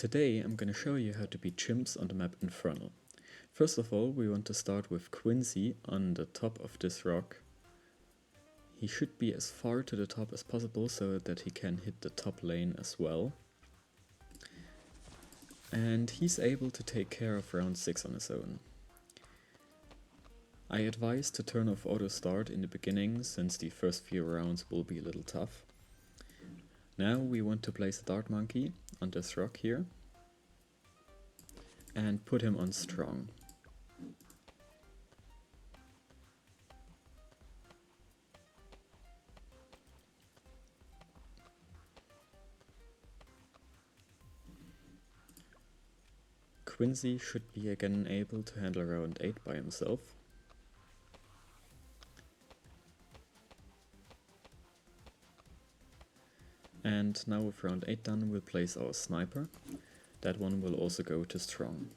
Today I'm going to show you how to beat chimps on the map Infernal. First of all, we want to start with Quincy on the top of this rock. He should be as far to the top as possible so that he can hit the top lane as well. And he's able to take care of round 6 on his own. I advise to turn off auto start in the beginning since the first few rounds will be a little tough. Now we want to place a dart monkey on this rock here and put him on strong. Quincy should be again able to handle round 8 by himself. And now with round 8 done, we'll place our sniper. That one will also go to strong.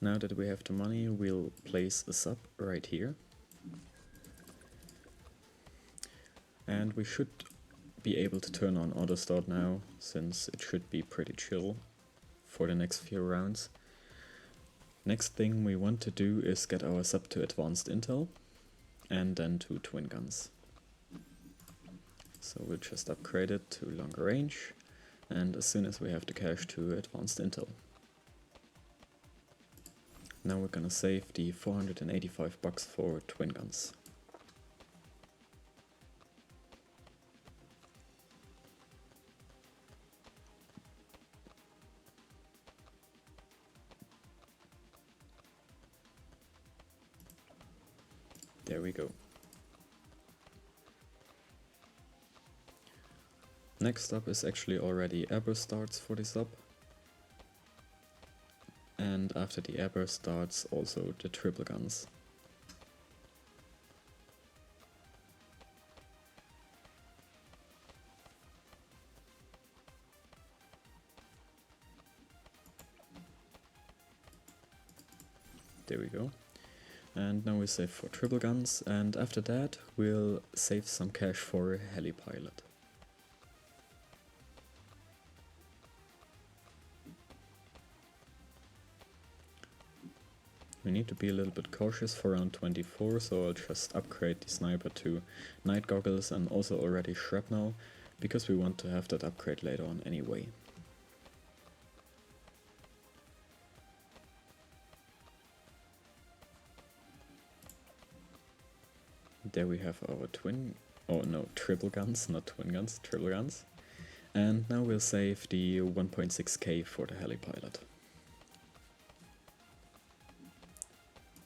Now that we have the money, we'll place a sub right here. And we should be able to turn on auto start now, since it should be pretty chill for the next few rounds. Next thing we want to do is get our sub to advanced intel, and then to twin guns. So we'll just upgrade it to longer range, and as soon as we have the cash, to advanced intel. Now we're gonna save the 485 bucks for twin guns. There we go. Next up is actually already airburst starts for this sub. And after the airburst starts, also the triple guns. There we go. And now we save for triple guns, and after that we'll save some cash for a heli pilot. We need to be a little bit cautious for round 24, so I'll just upgrade the sniper to night goggles and also already shrapnel, because we want to have that upgrade later on anyway. There we have our triple guns, not twin guns, triple guns. And now we'll save the 1.6k for the heli pilot.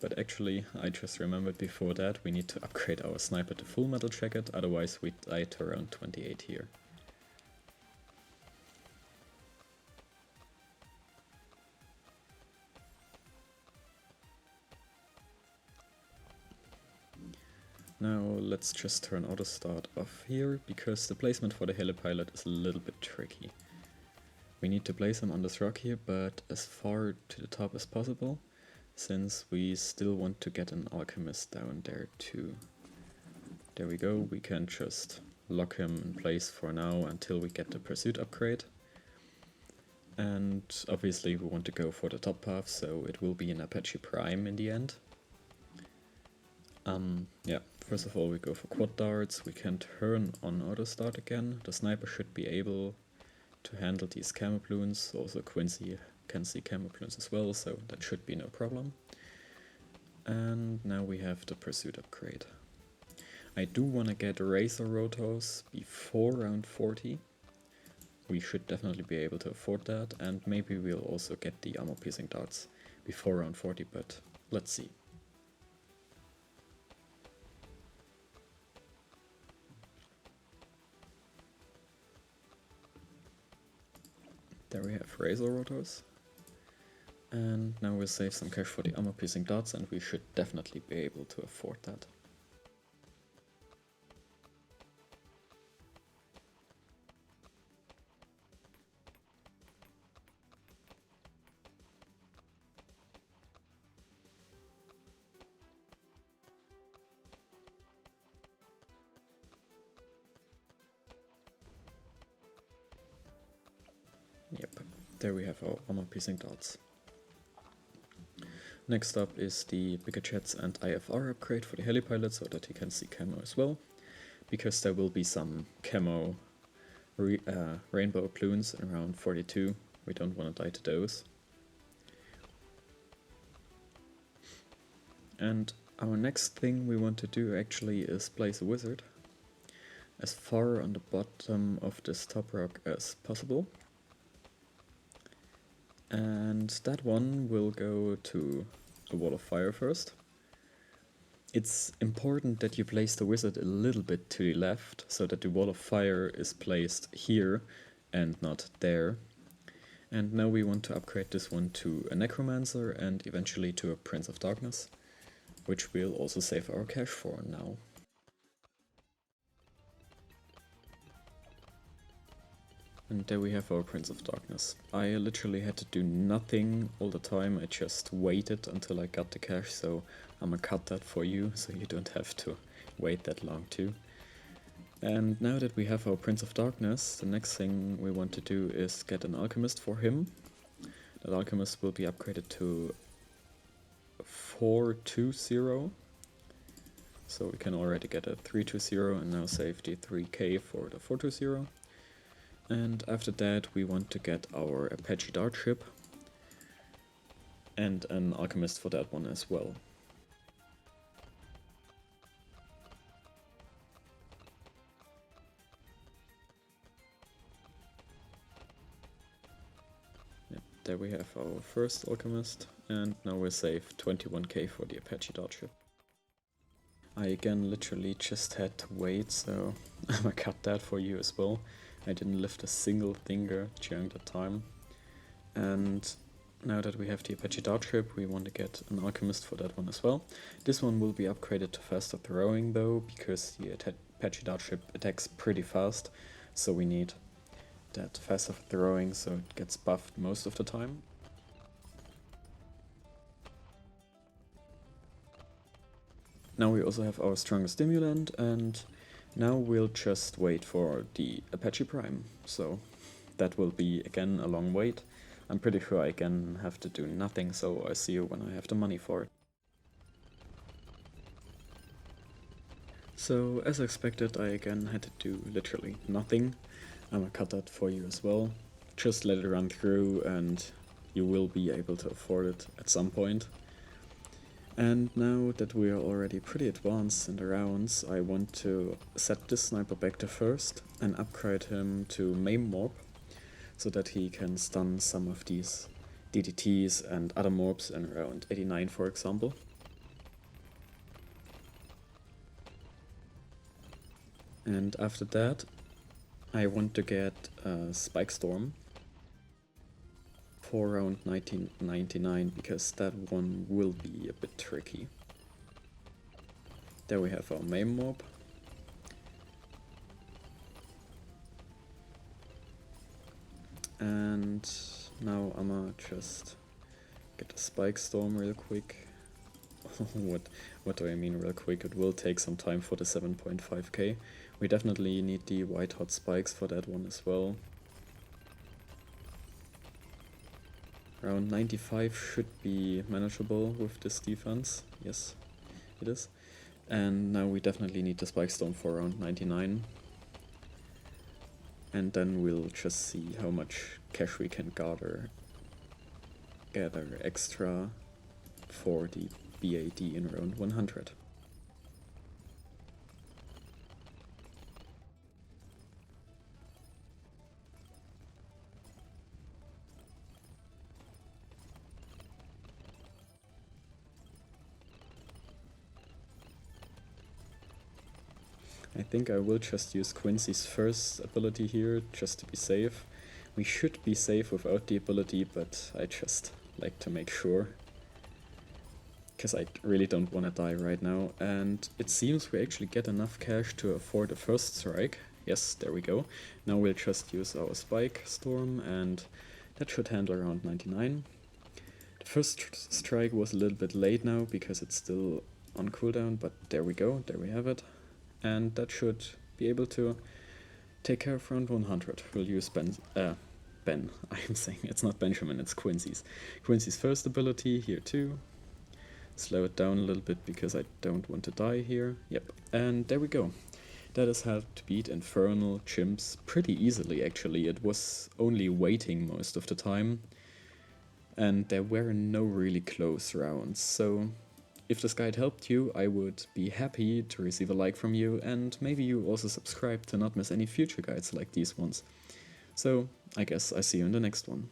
But actually, I just remembered before that we need to upgrade our sniper to full metal jacket, otherwise we die to around 28 here. Now let's just turn auto start off here, because the placement for the heli pilot is a little bit tricky. We need to place him on this rock here, but as far to the top as possible, since we still want to get an alchemist down there too. There we go, we can just lock him in place for now until we get the pursuit upgrade. And obviously we want to go for the top path, so it will be an Apache Prime in the end. Yeah, first of all we go for quad darts, we can turn on auto start again. The sniper should be able to handle these camo balloons, also Quincy can see camo balloons as well, so that should be no problem. And now we have the pursuit upgrade. I do want to get razor rotors before round 40. We should definitely be able to afford that, and maybe we'll also get the armor piercing darts before round 40, but let's see. There we have razor rotors. And now we'll save some cash for the armor piercing darts, and we should definitely be able to afford that. Yep, there we have our armor piercing darts. Next up is the bigger jets and IFR upgrade for the helipilot so that he can see camo as well, because there will be some camo rainbow balloons around 42. We don't want to die to those. And our next thing we want to do actually is place a wizard as far on the bottom of this top rock as possible. And that one will go to a wall of fire first. It's important that you place the wizard a little bit to the left, so that the wall of fire is placed here and not there. And now we want to upgrade this one to a necromancer and eventually to a Prince of Darkness, which we'll also save our cash for now. And there we have our Prince of Darkness. I literally had to do nothing all the time, I just waited until I got the cash, so I'm gonna cut that for you, so you don't have to wait that long too. And now that we have our Prince of Darkness, the next thing we want to do is get an alchemist for him. That alchemist will be upgraded to 420, so we can already get a 320 and now save the 3k for the 420. And after that we want to get our Apache dart ship and an alchemist for that one as well. Yep, there we have our first alchemist, and now we'll save 21k for the Apache dart ship. I again literally just had to wait, so I'm gonna cut that for you as well. I didn't lift a single finger during that time. And now that we have the Apache dart ship, we want to get an alchemist for that one as well. This one will be upgraded to faster throwing though, because the Apache dart ship attacks pretty fast, so we need that faster throwing so it gets buffed most of the time. Now we also have our strongest stimulant, and now we'll just wait for the Apache Prime, so that will be again a long wait. I'm pretty sure I again have to do nothing, so I'll see you when I have the money for it. So as expected, I again had to do literally nothing. I'm gonna cut that for you as well. Just let it run through and you will be able to afford it at some point. And now that we are already pretty advanced in the rounds, I want to set this sniper back to first and upgrade him to maim mob, so that he can stun some of these DDTs and other mobs in round 89 for example. And after that I want to get a Spike Storm for round 1999, because that one will be a bit tricky. There we have our main mob. And now I'ma just get a Spike Storm real quick. What do I mean real quick? It will take some time for the 7.5k. We definitely need the white hot spikes for that one as well. Around 95 should be manageable with this defense. Yes, it is. And now we definitely need the Spike Storm for around 99. And then we'll just see how much cash we can gather extra for the B.A.D in round 100. I think I will just use Quincy's first ability here, just to be safe. We should be safe without the ability, but I just like to make sure. Because I really don't want to die right now. And it seems we actually get enough cash to afford a first strike. Yes, there we go. Now we'll just use our spike storm, and that should handle around 99. The first strike was a little bit late now because it's still on cooldown, but there we go, there we have it. And that should be able to take care of round 100. We'll use Ben, I'm saying it's not Benjamin, it's Quincy's. Quincy's first ability here too. Slow it down a little bit because I don't want to die here. Yep, and there we go. That has helped to beat Infernal CHIMPS pretty easily actually. It was only waiting most of the time. And there were no really close rounds, so if this guide helped you, I would be happy to receive a like from you, and maybe you also subscribe to not miss any future guides like these ones. So I guess I see you in the next one.